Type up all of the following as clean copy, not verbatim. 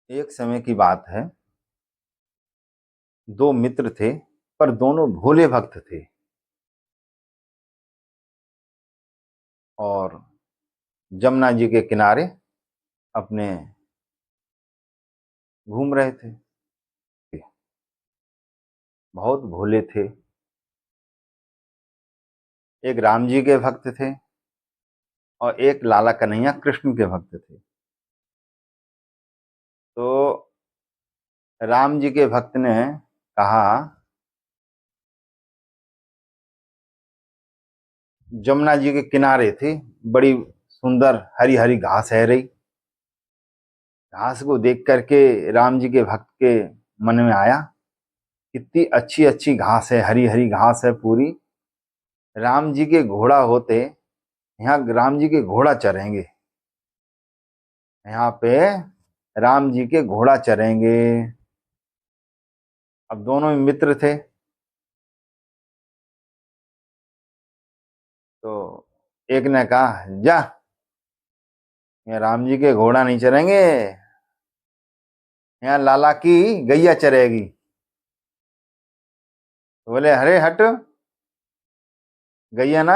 एक समय की बात है। दो मित्र थे, पर दोनों भोले भक्त थे और जमुना जी के किनारे अपने घूम रहे थे। बहुत भोले थे। एक राम जी के भक्त थे और एक लाला कन्हैया कृष्ण के भक्त थे। तो राम जी के भक्त ने कहा, जमुना जी के किनारे थी, बड़ी सुंदर हरी हरी घास है रही। घास को देख करके राम जी के भक्त के मन में आया, कितनी अच्छी अच्छी घास है, हरी हरी घास है पूरी। राम जी के घोड़ा होते, यहाँ राम जी के घोड़ा चरेंगे, यहाँ पे राम जी के घोड़ा चरेंगे। अब दोनों ही मित्र थे, तो एक ने कहा, जा, यहाँ राम जी के घोड़ा नहीं चरेंगे, यहाँ लाला की गैया चरेगी। तो बोले, अरे हट, गैया ना,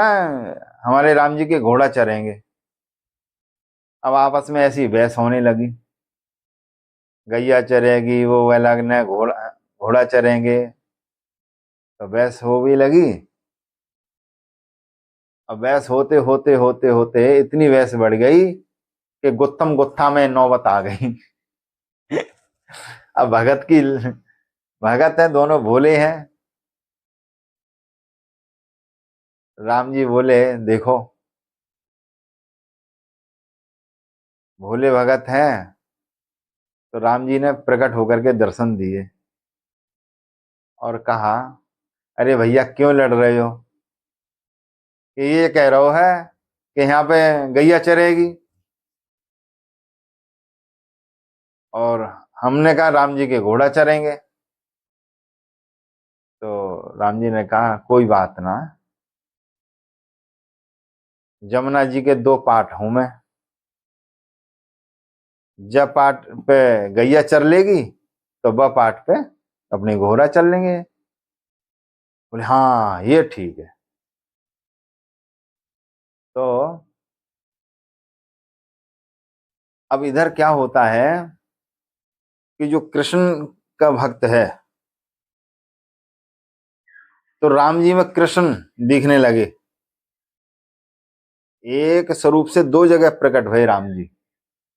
हमारे राम जी के घोड़ा चरेंगे। अब आपस में ऐसी बहस होने लगी, गैया चरेगी, वो अलग ने घोड़ा घोड़ा चरेंगे, तो बहस हो भी लगी। अब बहस होते होते होते होते इतनी बहस बढ़ गई कि गुत्थम गुत्था में नौबत आ गई। अब भगत है, दोनों भोले हैं। राम जी बोले, देखो, भोले भगत हैं। तो राम जी ने प्रकट होकर के दर्शन दिए और कहा, अरे भैया क्यों लड़ रहे हो? कि ये कह रहा हो है कि यहाँ पे गैया चरेगी, और हमने कहा राम जी के घोड़ा चरेंगे। तो राम जी ने कहा, कोई बात ना, जमुना जी के दो पाठ हूं मैं। जब पाठ पे गैया चर लेगी, तो ब पाठ पे अपने घोड़ा चल लेंगे। बोले, हाँ ये ठीक है। तो अब इधर क्या होता है कि जो कृष्ण का भक्त है, तो राम जी में कृष्ण दिखने लगे। एक स्वरूप से दो जगह प्रकट हुए राम जी,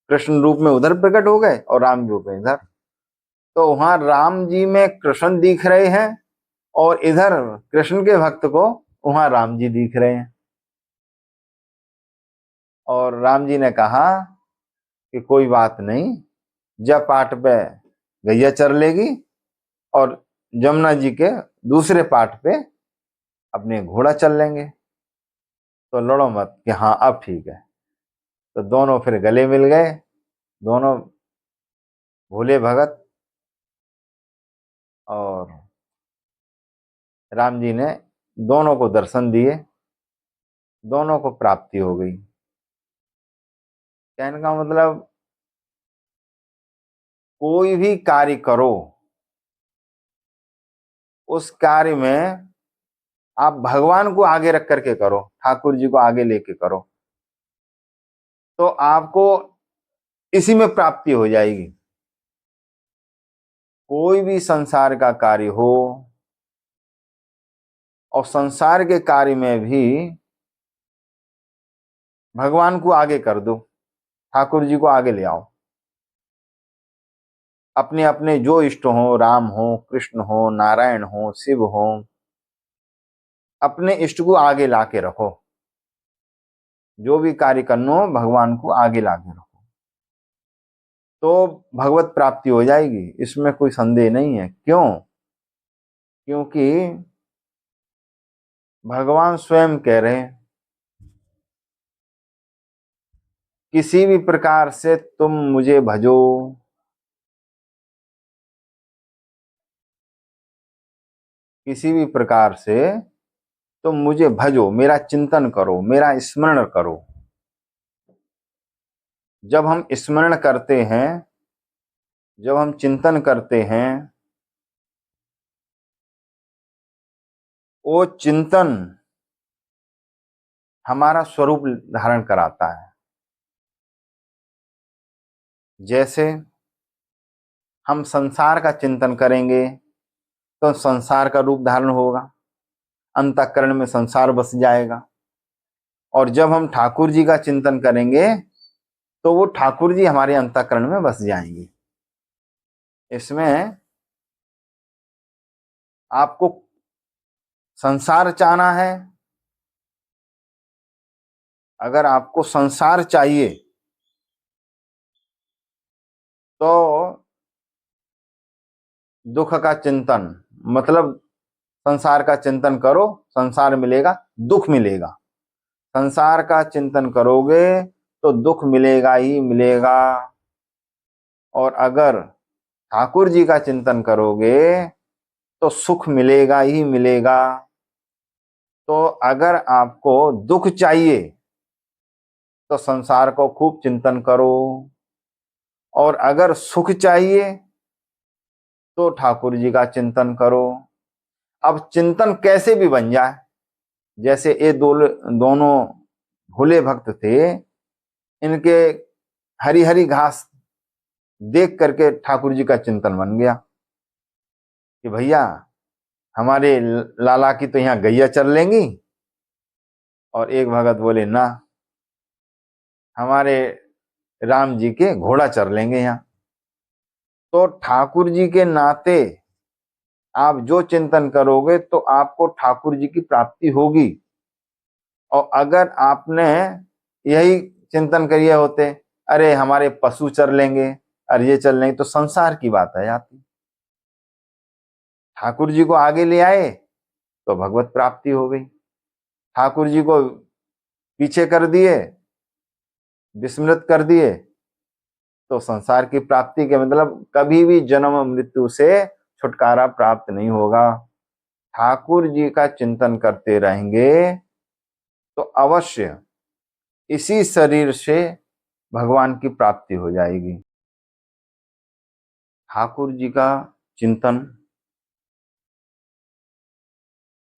कृष्ण रूप में उधर प्रकट हो गए और राम रूप में इधर। तो वहां राम जी में कृष्ण दिख रहे हैं और इधर कृष्ण के भक्त को वहां राम जी दिख रहे हैं। और राम जी ने कहा कि कोई बात नहीं, जब पाठ पे गैया चर लेगी और जमुना जी के दूसरे पाठ पे अपने घोड़ा चल लेंगे, तो लड़ो मत, कि हाँ अब ठीक है। तो दोनों फिर गले मिल गए, दोनों भोले भगत। और राम जी ने दोनों को दर्शन दिए, दोनों को प्राप्ति हो गई। कहने का मतलब, कोई भी कार्य करो, उस कार्य में आप भगवान को आगे रख करके करो, ठाकुर जी को आगे लेके करो, तो आपको इसी में प्राप्ति हो जाएगी। कोई भी संसार का कार्य हो, और संसार के कार्य में भी भगवान को आगे कर दो, ठाकुर जी को आगे ले आओ। अपने अपने जो इष्ट हो, राम हो, कृष्ण हो, नारायण हो, शिव हो, अपने इष्ट को आगे लाके रखो। जो भी कार्य करना हो, भगवान को आगे लाके रखो, तो भगवत प्राप्ति हो जाएगी, इसमें कोई संदेह नहीं है। क्यों? क्योंकि भगवान स्वयं कह रहे हैं, किसी भी प्रकार से तुम मुझे भजो, किसी भी प्रकार से तुम मुझे भजो, मेरा चिंतन करो, मेरा स्मरण करो। जब हम स्मरण करते हैं, जब हम चिंतन करते हैं, वो चिंतन हमारा स्वरूप धारण कराता है। जैसे हम संसार का चिंतन करेंगे तो संसार का रूप धारण होगा, अंतःकरण में संसार बस जाएगा। और जब हम ठाकुर जी का चिंतन करेंगे तो वो ठाकुर जी हमारे अंतःकरण में बस जाएंगे। इसमें आपको संसार चाहना है, अगर आपको संसार चाहिए तो दुख का चिंतन, मतलब संसार का चिंतन करो, संसार मिलेगा, दुख मिलेगा। संसार का चिंतन करोगे तो दुख मिलेगा ही मिलेगा। और अगर ठाकुर जी का चिंतन करोगे तो सुख मिलेगा ही मिलेगा। तो अगर आपको दुख चाहिए तो संसार को खूब चिंतन करो, और अगर सुख चाहिए तो ठाकुर जी का चिंतन करो। अब चिंतन कैसे भी बन जाए, जैसे ये दोनों भोले भक्त थे, इनके हरी हरी घास देख करके ठाकुर जी का चिंतन बन गया कि भैया हमारे लाला की तो यहाँ गैया चर लेंगी। और एक भगत बोले ना, हमारे राम जी के घोड़ा चर लेंगे यहाँ। तो ठाकुर जी के नाते आप जो चिंतन करोगे तो आपको ठाकुर जी की प्राप्ति होगी। और अगर आपने यही चिंतन करिए होते, अरे हमारे पशु चर लेंगे, अरे ये चल लेंगे, तो संसार की बात है आती। ठाकुर जी को आगे ले आए तो भगवत प्राप्ति हो गई। ठाकुर जी को पीछे कर दिए, विस्मृत कर दिए, तो संसार की प्राप्ति के मतलब कभी भी जन्म मृत्यु से छुटकारा प्राप्त नहीं होगा। ठाकुर जी का चिंतन करते रहेंगे तो अवश्य इसी शरीर से भगवान की प्राप्ति हो जाएगी। ठाकुर जी का चिंतन,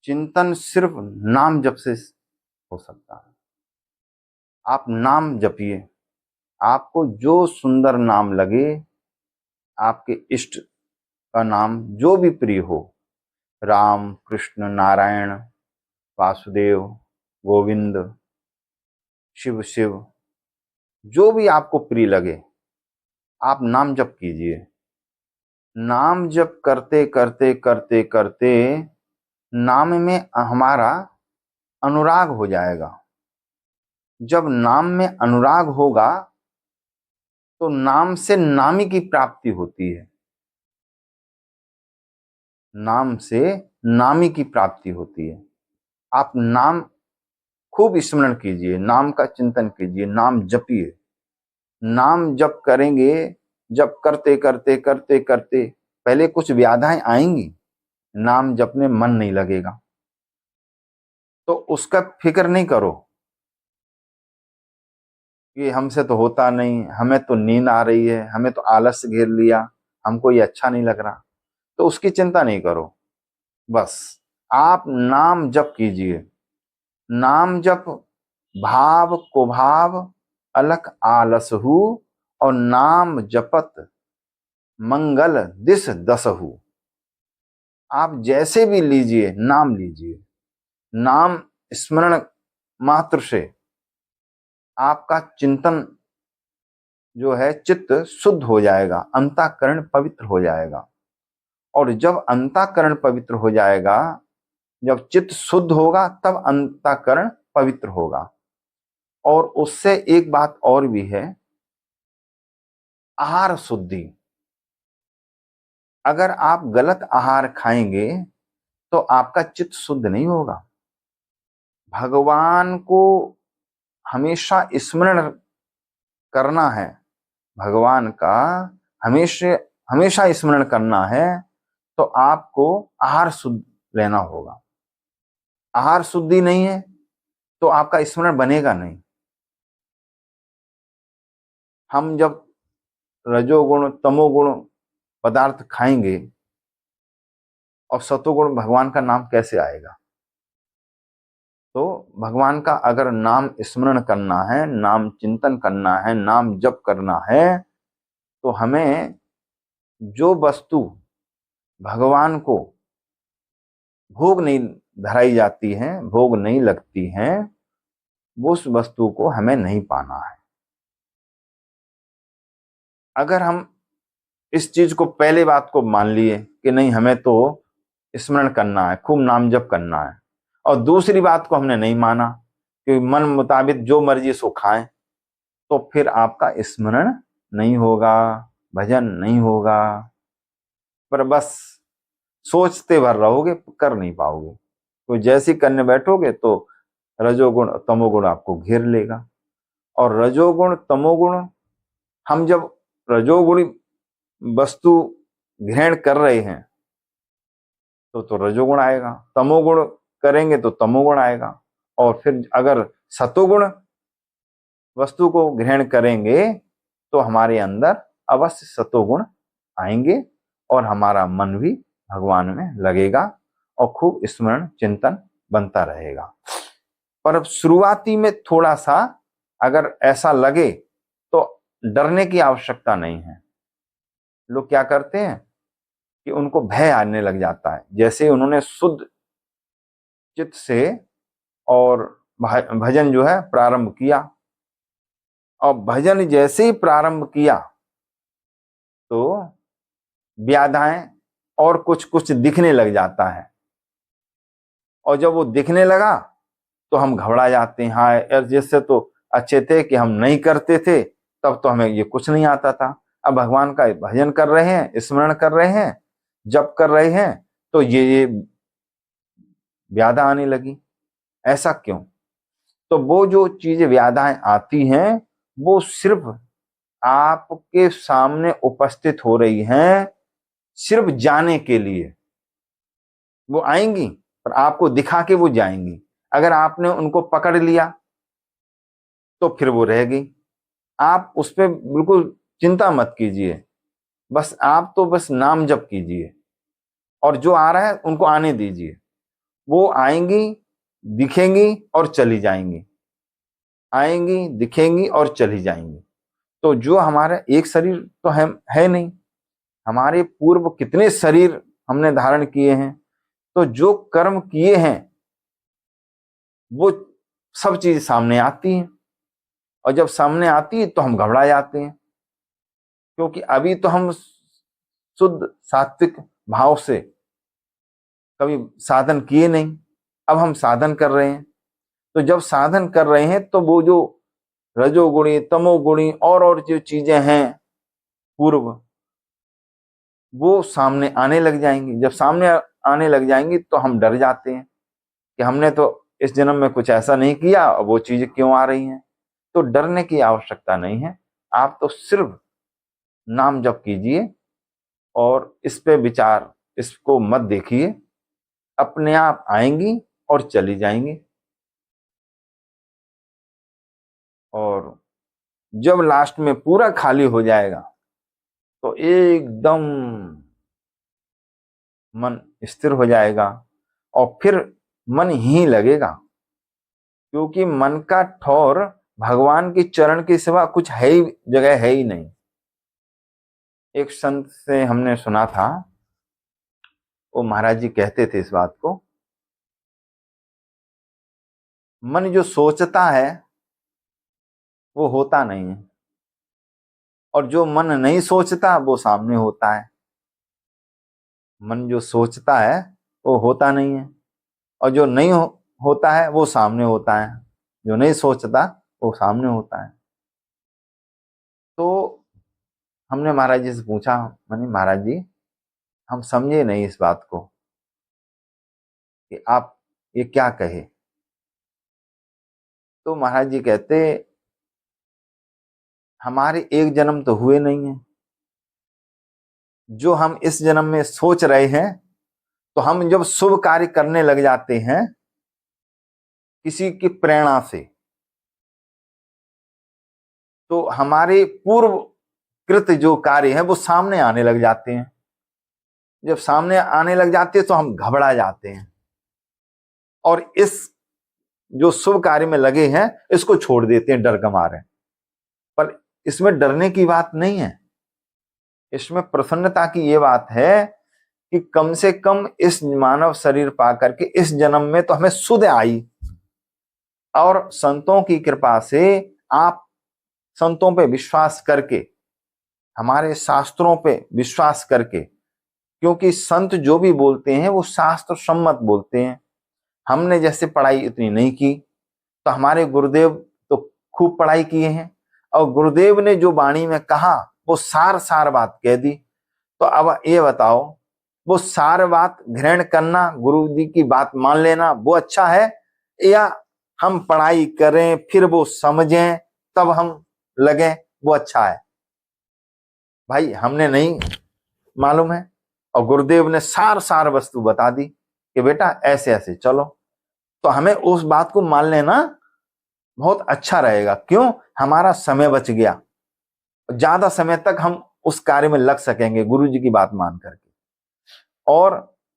चिंतन सिर्फ नाम जप से हो सकता है। आप नाम जपिए, आपको जो सुंदर नाम लगे, आपके इष्ट का नाम जो भी प्रिय हो, राम कृष्ण नारायण वासुदेव गोविंद शिव शिव, जो भी आपको प्रिय लगे आप नाम जप कीजिए। नाम जप करते करते करते करते नाम में हमारा अनुराग हो जाएगा। जब नाम में अनुराग होगा तो नाम से नामी की प्राप्ति होती है। नाम से नामी की प्राप्ति होती है। आप नाम खूब स्मरण कीजिए, नाम का चिंतन कीजिए, नाम जपिए। नाम जप करेंगे, जप करते करते करते करते पहले कुछ व्याधाएं आएंगी, नाम जपने मन नहीं लगेगा, तो उसका फिक्र नहीं करो कि हमसे तो होता नहीं, हमें तो नींद आ रही है, हमें तो आलस घेर लिया, हमको ये अच्छा नहीं लग रहा, तो उसकी चिंता नहीं करो। बस आप नाम जप कीजिए। नाम जप भाव को भाव अलख आलसहु, और नाम जपत मंगल दिस दसहु। आप जैसे भी लीजिए, नाम लीजिए, नाम स्मरण मात्र से आपका चिंतन जो है चित्त शुद्ध हो जाएगा, अंतःकरण पवित्र हो जाएगा। और जब अंतःकरण पवित्र हो जाएगा, जब चित्त शुद्ध होगा तब अंतःकरण पवित्र होगा। और उससे एक बात और भी है, आहार शुद्धि। अगर आप गलत आहार खाएंगे तो आपका चित्त शुद्ध नहीं होगा। भगवान को हमेशा स्मरण करना है, भगवान का हमेशा हमेशा स्मरण करना है, तो आपको आहार शुद्ध लेना होगा। आहार शुद्धि नहीं है तो आपका स्मरण बनेगा नहीं। हम जब रजोगुण तमोगुण पदार्थ खाएंगे और सतोगुण भगवान का नाम कैसे आएगा? तो भगवान का अगर नाम स्मरण करना है, नाम चिंतन करना है, नाम जप करना है, तो हमें जो वस्तु भगवान को भोग नहीं धराई जाती है, भोग नहीं लगती है, उस वस्तु को हमें नहीं पाना है। अगर हम इस चीज को पहले बात को मान लिए कि नहीं हमें तो स्मरण करना है, खूब नाम जप करना है, और दूसरी बात को हमने नहीं माना कि मन मुताबिक जो मर्जी सो खाएं, तो फिर आपका स्मरण नहीं होगा, भजन नहीं होगा, पर बस सोचते भर रहोगे, कर नहीं पाओगे। तो जैसे ही करने बैठोगे तो रजोगुण तमोगुण आपको घेर लेगा। और रजोगुण तमोगुण, हम जब रजोगुणी वस्तु ग्रहण कर रहे हैं तो रजोगुण आएगा, तमोगुण करेंगे तो तमोगुण आएगा, और फिर अगर सतोगुण वस्तु को ग्रहण करेंगे तो हमारे अंदर अवश्य सतोगुण आएंगे और हमारा मन भी भगवान में लगेगा और खूब स्मरण चिंतन बनता रहेगा। पर अब शुरुआती में थोड़ा सा अगर ऐसा लगे तो डरने की आवश्यकता नहीं है। लोग क्या करते हैं कि उनको भय आने लग जाता है। जैसे उन्होंने शुद्ध चित्त से और भजन जो है प्रारंभ किया, और भजन जैसे ही प्रारंभ किया तो व्याधाएं और कुछ कुछ दिखने लग जाता है, और जब वो दिखने लगा तो हम घबरा जाते हैं। हाँ यार, जैसे तो अच्छे थे कि हम नहीं करते थे, तब तो हमें ये कुछ नहीं आता था, अब भगवान का भजन कर रहे हैं, स्मरण कर रहे हैं, जप कर रहे हैं, तो ये व्याधा आने लगी। ऐसा क्यों? तो वो जो चीजें व्याधाएं आती हैं वो सिर्फ आपके सामने उपस्थित हो रही हैं, सिर्फ जाने के लिए। वो आएंगी पर आपको दिखा के वो जाएंगी। अगर आपने उनको पकड़ लिया तो फिर वो रहेगी। आप उस पर बिल्कुल चिंता मत कीजिए, बस आप तो बस नाम जप कीजिए, और जो आ रहा है उनको आने दीजिए। वो आएंगी, दिखेंगी और चली जाएंगी, आएंगी दिखेंगी और चली जाएंगी। तो जो हमारा एक शरीर तो है नहीं, हमारे पूर्व कितने शरीर हमने धारण किए हैं, तो जो कर्म किए हैं वो सब चीज सामने आती है, और जब सामने आती है तो हम घबरा जाते हैं, क्योंकि अभी तो हम शुद्ध सात्विक भाव से कभी साधन किए नहीं, अब हम साधन कर रहे हैं। तो जब साधन कर रहे हैं तो वो जो रजोगुणी तमोगुणी और जो चीजें हैं पूर्व, वो सामने आने लग जाएंगी। जब सामने आने लग जाएंगी तो हम डर जाते हैं कि हमने तो इस जन्म में कुछ ऐसा नहीं किया, वो चीजें क्यों आ रही हैं। तो डरने की आवश्यकता नहीं है, आप तो सिर्फ नाम जप कीजिए और इस पे विचार, इसको मत देखिए, अपने आप आएंगी और चली जाएंगी। और जब लास्ट में पूरा खाली हो जाएगा तो एकदम मन स्थिर हो जाएगा, और फिर मन ही लगेगा, क्योंकि मन का ठौर भगवान के चरण के सिवा कुछ है ही, जगह है ही नहीं। एक संत से हमने सुना था, वो महाराज जी कहते थे इस बात को, मन जो सोचता है वो होता नहीं है, और जो मन नहीं सोचता वो सामने होता है। मन जो सोचता है वो होता नहीं है, और जो नहीं होता है वो सामने होता है। जो नहीं सोचता वो सामने होता है। तो हमने महाराज जी से पूछा, मैंने महाराज जी हम समझे नहीं इस बात को कि आप ये क्या कहे। तो महाराज जी कहते, हमारे एक जन्म तो हुए नहीं है, जो हम इस जन्म में सोच रहे हैं, तो हम जब शुभ कार्य करने लग जाते हैं किसी की प्रेरणा से, तो हमारे पूर्व कृत जो कार्य है वो सामने आने लग जाते हैं। जब सामने आने लग जाते हैं तो हम घबरा जाते हैं और इस जो शुभ कार्य में लगे हैं इसको छोड़ देते हैं डर के मारे। पर इसमें डरने की बात नहीं है, इसमें प्रसन्नता की ये बात है कि कम से कम इस मानव शरीर पा करके इस जन्म में तो हमें सुध आई, और संतों की कृपा से आप संतों पे विश्वास करके, हमारे शास्त्रों पे विश्वास करके, क्योंकि संत जो भी बोलते हैं वो शास्त्र सम्मत बोलते हैं। हमने जैसे पढ़ाई इतनी नहीं की, तो हमारे गुरुदेव तो खूब पढ़ाई किए हैं और गुरुदेव ने जो वाणी में कहा वो सार सार बात कह दी। तो अब ये बताओ, वो सार बात ग्रहण करना, गुरु जी की बात मान लेना वो अच्छा है, या हम पढ़ाई करें फिर वो समझें तब हम लगे वो अच्छा है? भाई हमने नहीं मालूम है और गुरुदेव ने सार सार वस्तु बता दी कि बेटा ऐसे ऐसे चलो, तो हमें उस बात को मान लेना बहुत अच्छा रहेगा। क्यों? हमारा समय बच गया, ज्यादा समय तक हम उस कार्य में लग सकेंगे गुरु जी की बात मान करके। और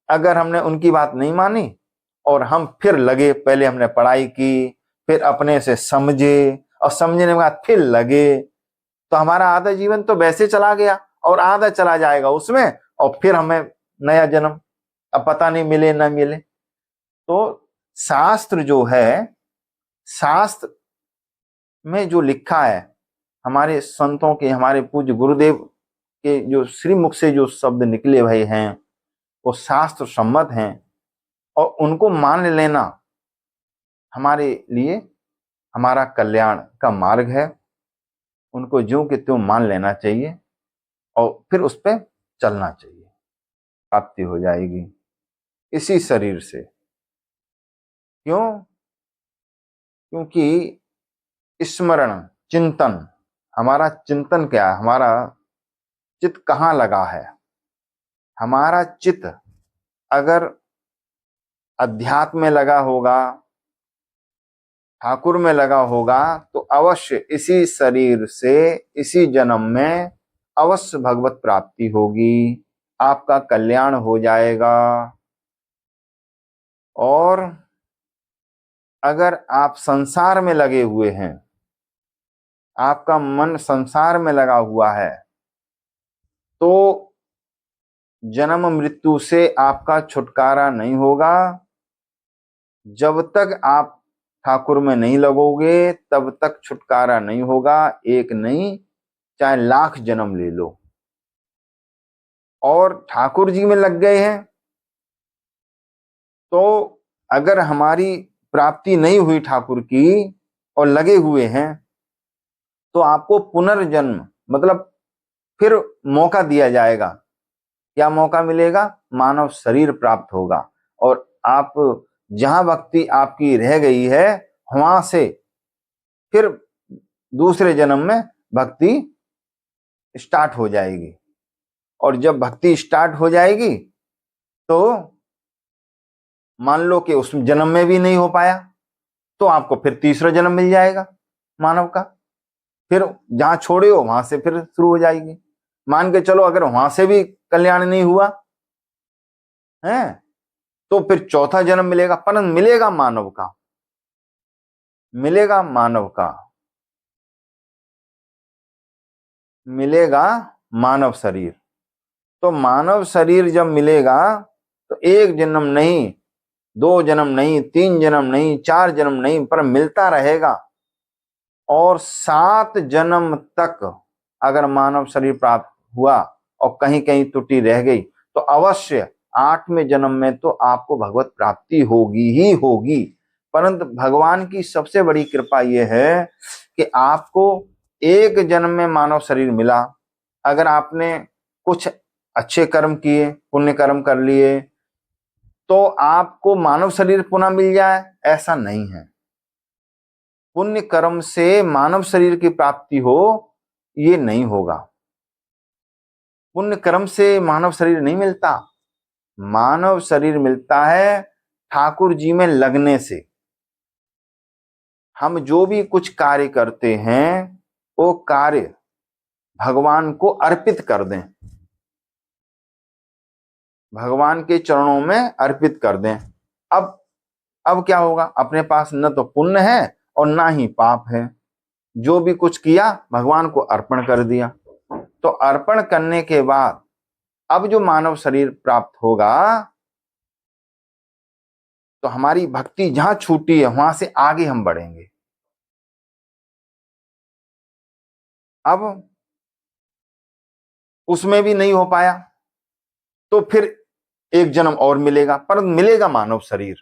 अगर हमने उनकी बात नहीं मानी और हम फिर लगे, पहले हमने पढ़ाई की फिर अपने से समझे और समझने के बाद फिर लगे, तो हमारा आधा जीवन तो वैसे चला गया और आधा चला जाएगा उसमें, और फिर हमें नया जन्म अब पता नहीं मिले ना मिले। तो शास्त्र जो है, शास्त्र में जो लिखा है, हमारे संतों के, हमारे पूज्य गुरुदेव के जो श्रीमुख से जो शब्द निकले भई हैं वो शास्त्र सम्मत हैं, और उनको मान लेना हमारे लिए हमारा कल्याण का मार्ग है। उनको ज्यों के त्यों मान लेना चाहिए और फिर उस पर चलना चाहिए, प्राप्ति हो जाएगी इसी शरीर से। क्यों? क्योंकि स्मरण, चिंतन, हमारा चिंतन क्या है, हमारा चित्त कहाँ लगा है? हमारा चित्त अगर अध्यात्म में लगा होगा, ठाकुर में लगा होगा, तो अवश्य इसी शरीर से इसी जन्म में अवश्य भगवत प्राप्ति होगी, आपका कल्याण हो जाएगा। और अगर आप संसार में लगे हुए हैं, आपका मन संसार में लगा हुआ है, तो जन्म मृत्यु से आपका छुटकारा नहीं होगा। जब तक आप ठाकुर में नहीं लगोगे तब तक छुटकारा नहीं होगा। एक नहीं, चाहे लाख जन्म ले लो। और ठाकुर जी में लग गए हैं तो अगर हमारी प्राप्ति नहीं हुई ठाकुर की और लगे हुए हैं, तो आपको पुनर्जन्म मतलब फिर मौका दिया जाएगा। क्या मौका मिलेगा? मानव शरीर प्राप्त होगा, और आप जहां भक्ति आपकी रह गई है वहां से फिर दूसरे जन्म में भक्ति स्टार्ट हो जाएगी। और जब भक्ति स्टार्ट हो जाएगी तो मान लो कि उस जन्म में भी नहीं हो पाया, तो आपको फिर तीसरा जन्म मिल जाएगा मानव का, फिर जहां छोड़े हो वहां से फिर शुरू हो जाएगी। मान के चलो अगर वहां से भी कल्याण नहीं हुआ है तो फिर चौथा जन्म मिलेगा, परंतु मिलेगा मानव का, मिलेगा मानव का, मिलेगा मानव शरीर। तो मानव शरीर जब मिलेगा तो एक जन्म नहीं, दो जन्म नहीं, तीन जन्म नहीं, चार जन्म नहीं, पर मिलता रहेगा। और 7 जन्म तक अगर मानव शरीर प्राप्त हुआ और कहीं कहीं त्रुटि रह गई तो अवश्य 8वें जन्म में तो आपको भगवत प्राप्ति होगी ही होगी। परंतु भगवान की सबसे बड़ी कृपा यह है कि आपको एक जन्म में मानव शरीर मिला। अगर आपने कुछ अच्छे कर्म किए, पुण्य कर्म कर लिए, तो आपको मानव शरीर पुनः मिल जाए ऐसा नहीं है। पुण्य कर्म से मानव शरीर की प्राप्ति हो ये नहीं होगा। पुण्य कर्म से मानव शरीर नहीं मिलता, मानव शरीर मिलता है ठाकुर जी में लगने से। हम जो भी कुछ कार्य करते हैं वो कार्य भगवान को अर्पित कर दें, भगवान के चरणों में अर्पित कर दें। अब क्या होगा, अपने पास न तो पुण्य है और ना ही पाप है, जो भी कुछ किया भगवान को अर्पण कर दिया। तो अर्पण करने के बाद अब जो मानव शरीर प्राप्त होगा, तो हमारी भक्ति जहां छूटी है वहां से आगे हम बढ़ेंगे। अब उसमें भी नहीं हो पाया तो फिर एक जन्म और मिलेगा, पर मिलेगा मानव शरीर।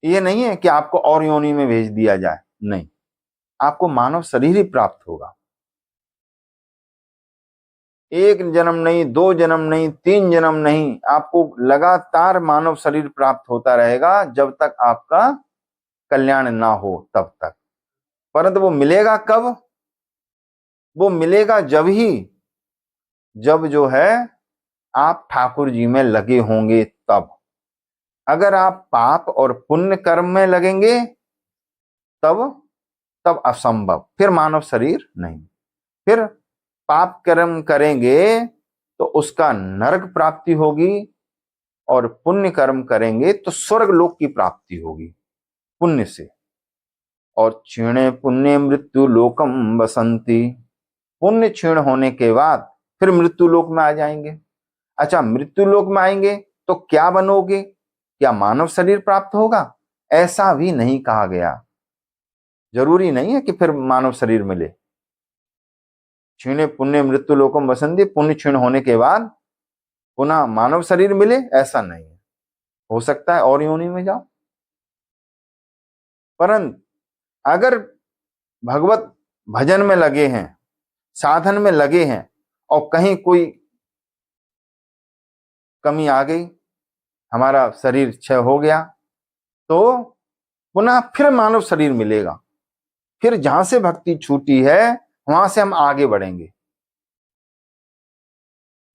ये नहीं है कि आपको और योनि में भेज दिया जाए, नहीं, आपको मानव शरीर ही प्राप्त होगा। एक जन्म नहीं, दो जन्म नहीं, तीन जन्म नहीं, आपको लगातार मानव शरीर प्राप्त होता रहेगा जब तक आपका कल्याण ना हो तब तक। परंतु वो मिलेगा कब? वो मिलेगा जब जो है आप ठाकुर जी में लगे होंगे तब। अगर आप पाप और पुण्य कर्म में लगेंगे तब असंभव, फिर मानव शरीर नहीं। फिर पाप कर्म करेंगे तो उसका नरक प्राप्ति होगी, और पुण्य कर्म करेंगे तो स्वर्ग लोक की प्राप्ति होगी पुण्य से। और क्षीणे पुण्य मृत्यु लोकम बसंती, पुण्य क्षीण होने के बाद फिर मृत्यु लोक में आ जाएंगे। अच्छा, मृत्यु लोक में आएंगे तो क्या बनोगे? क्या मानव शरीर प्राप्त होगा? ऐसा भी नहीं कहा गया। जरूरी नहीं है कि फिर मानव शरीर मिले। क्षीणे पुण्य मृत्यु लोकम बसंती, पुण्य क्षीण होने के बाद पुनः मानव शरीर मिले, ऐसा नहीं है। हो सकता है और योनि में जाओ। परंतु अगर भगवत भजन में लगे हैं, साधन में लगे हैं, और कहीं कोई कमी आ गई, हमारा शरीर क्षय हो गया, तो पुनः फिर मानव शरीर मिलेगा। फिर जहां से भक्ति छूटी है वहां से हम आगे बढ़ेंगे।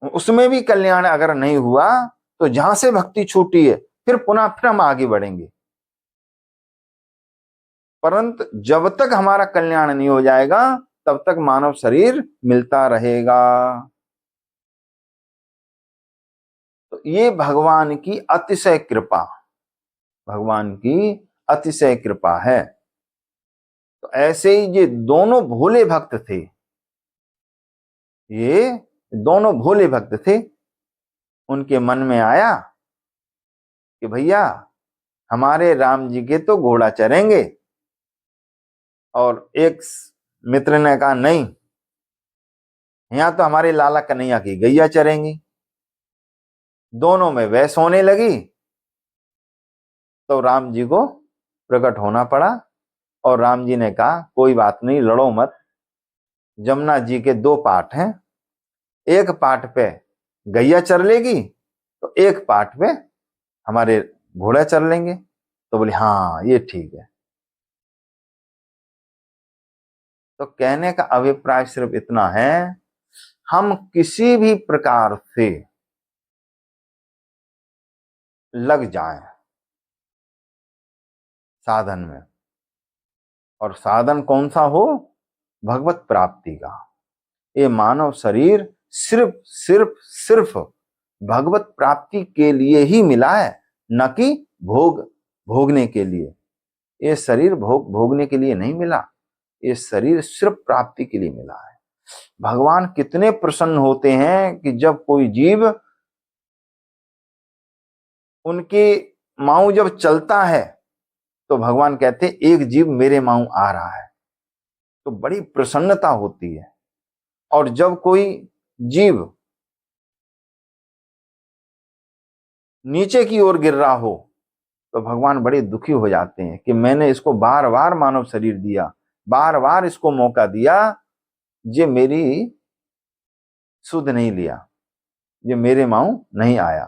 उसमें भी कल्याण अगर नहीं हुआ तो जहां से भक्ति छूटी है फिर हम आगे बढ़ेंगे। परंतु जब तक हमारा कल्याण नहीं हो जाएगा तब तक मानव शरीर मिलता रहेगा। तो ये भगवान की अतिशय कृपा, भगवान की अतिशय कृपा है। तो ऐसे ही ये दोनों भोले भक्त थे, ये दोनों भोले भक्त थे। उनके मन में आया कि भैया हमारे राम जी के तो घोड़ा चरेंगे, और एक मित्र ने कहा नहीं, यहां तो हमारे लाला कन्हैया की गैया चरेंगी। दोनों में बहस होने लगी तो राम जी को प्रकट होना पड़ा, और राम जी ने कहा कोई बात नहीं, लड़ो मत। जमुना जी के दो पाठ हैं, एक पाठ पे गैया चर लेगी तो एक पाठ पे हमारे घोड़ा चर लेंगे। तो बोले हाँ ये ठीक है। तो कहने का अभिप्राय सिर्फ इतना है, हम किसी भी प्रकार से लग जाएं साधन में, और साधन कौन सा हो? भगवत प्राप्ति का। ये मानव शरीर सिर्फ सिर्फ सिर्फ भगवत प्राप्ति के लिए ही मिला है, न कि भोगने के लिए। ये शरीर भोगने के लिए नहीं मिला, ये शरीर सिर्फ प्राप्ति के लिए मिला है। भगवान कितने प्रसन्न होते हैं कि जब कोई जीव उनके माऊ जब चलता है तो भगवान कहते एक जीव मेरे माऊ आ रहा है, तो बड़ी प्रसन्नता होती है। और जब कोई जीव नीचे की ओर गिर रहा हो तो भगवान बड़े दुखी हो जाते हैं कि मैंने इसको बार बार मानव शरीर दिया, बार बार इसको मौका दिया, ये मेरी सुध नहीं लिया, ये मेरे माऊ नहीं आया।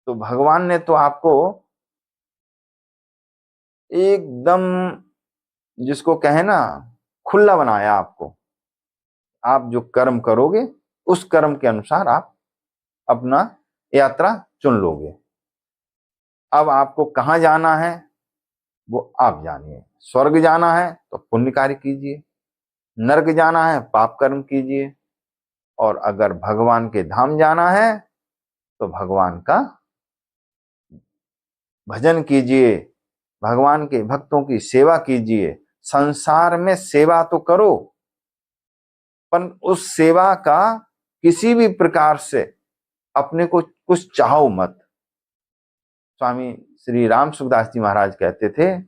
तो भगवान ने तो आपको एकदम, जिसको कहे ना, खुला बनाया आपको। आप जो कर्म करोगे उस कर्म के अनुसार आप अपना यात्रा चुन लोगे। अब आपको कहां जाना है वो आप जानिए। स्वर्ग जाना है तो पुण्य कार्य कीजिए, नर्क जाना है पाप कर्म कीजिए, और अगर भगवान के धाम जाना है तो भगवान का भजन कीजिए, भगवान के भक्तों की सेवा कीजिए। संसार में सेवा तो करो, पर उस सेवा का किसी भी प्रकार से अपने को कुछ चाहो मत। स्वामी श्री राम सुखदास जी महाराज कहते थे,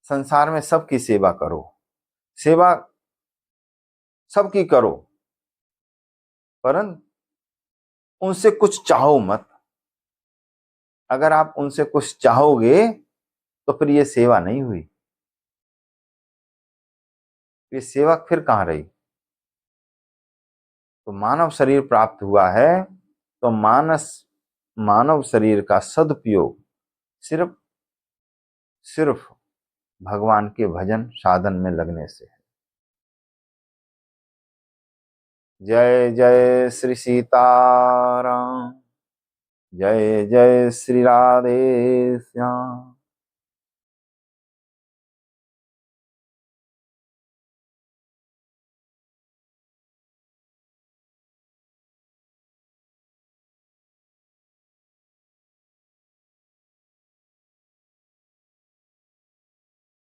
संसार में सबकी सेवा करो, सेवा सबकी करो, परंतु उनसे कुछ चाहो मत। अगर आप उनसे कुछ चाहोगे तो फिर ये सेवा नहीं हुई, ये सेवा फिर कहां रही। तो मानव शरीर प्राप्त हुआ है, तो मानव शरीर का सदुपयोग सिर्फ सिर्फ भगवान के भजन साधन में लगने से है। जय जय श्री सीताराम, जय जय श्री राधे श्याम।